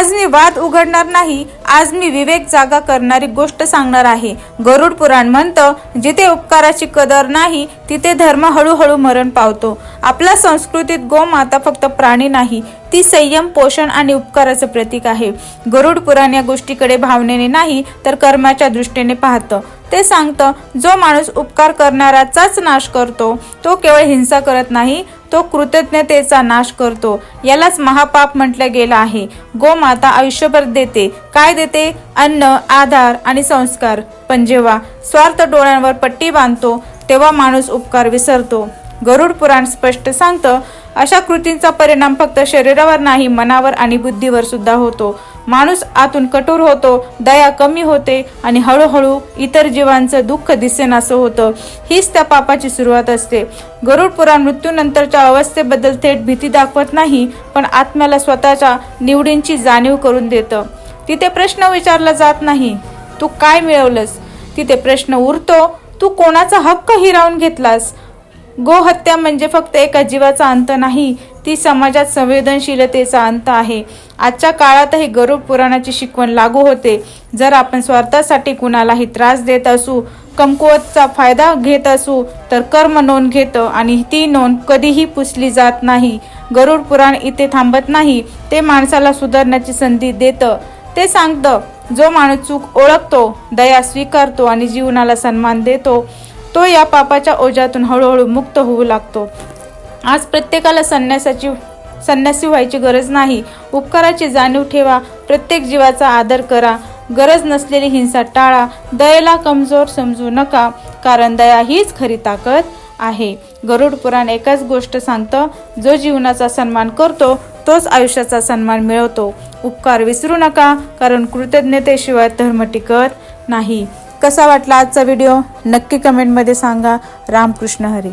आज मी वाद उघडणार नाही, आज मी विवेक जागा करणारी गोष्ट सांगणार आहे। गरुड पुराण म्हणतं, जिथे उपकाराची कदर नाही तिथे धर्म हळूहळू मरण पावतो। आपल्या संस्कृतीत गोमाता फक्त प्राणी नाही, ती संयम, पोषण आणि उपकाराचं प्रतीक आहे। गरुड पुराण या गोष्टीकडे भावनेने नाही तर कर्माच्या दृष्टीने पाहतं। ते सांगतं, जो माणूस उपकार करणाराचाच नाश करतो तो केवळ हिंसा करत नाही, तो कृतज्ञतेचा नाश करतो। यालाच महापाप म्हटलं गेलं आहे। गोमाता आयुष्यभर देते, काय देते? अन्न, आधार आणि संस्कार। पण जेव्हा स्वार्थ डोळ्यांवर पट्टी बांधतो तेव्हा माणूस उपकार विसरतो। गरुड पुराण स्पष्ट सांगतं, अशा कृतींचा परिणाम फक्त शरीरावर नाही, मनावर आणि बुद्धीवर सुद्धा होतो। माणूस आतून कठोर होतो, दया कमी होते आणि हळूहळू इतर जीवांचं दुःख दिसेनासं होतं। हीच त्या पापाची सुरुवात असते। गरुड पुराण मृत्यूनंतरच्या अवस्थेबद्दल थेट भीती दाखवत नाही, पण आत्म्याला स्वतःच्या निवडींची जाणीव करून देतं। तिथे प्रश्न विचारला जात नाही, तू काय मिळवलंस? तिथे प्रश्न उरतो, तू कोणाचा हक्क हिरावून घेतलास? गोहत्या म्हणजे फक्त एका जीवाचा अंत नाही, ती समाजात संवेदनशीलतेचा अंत आहे। आजच्या काळातही गरुड पुराणाची शिकवण लागू होते। जर आपण स्वार्थासाठी कुणालाही त्रास देत असू, कमकुवतचा फायदा घेत असू, तर कर्म नोंद घेतं आणि ती नोंद कधीही पुसली जात नाही। गरुड पुराण इथे थांबत नाही, ते माणसाला सुधारण्याची संधी देतं। ते सांगतं, जो माणूस चूक ओळखतो, दया स्वीकारतो आणि जीवनाला सन्मान देतो, तो या पापाच्या ओझ्यातून हळूहळू मुक्त होऊ लागतो। आज प्रत्येकाला संन्यासी व्हायची गरज नाही। उपकाराची जाणीव ठेवा, प्रत्येक जीवाचा आदर करा, गरज नसलेली हिंसा टाळा, दयेला कमजोर समजू नका, कारण दया हीच खरी ताकद आहे। गरुड पुराण एकच गोष्ट सांगतं, जो जीवनाचा सन्मान करतो तोच आयुष्याचा सन्मान मिळवतो। उपकार विसरू नका, कारण कृतज्ञतेशिवाय धर्म टिकत नाही। कसा वाटला आजचा व्हिडिओ नक्की कमेंटमध्ये सांगा। रामकृष्ण हरी।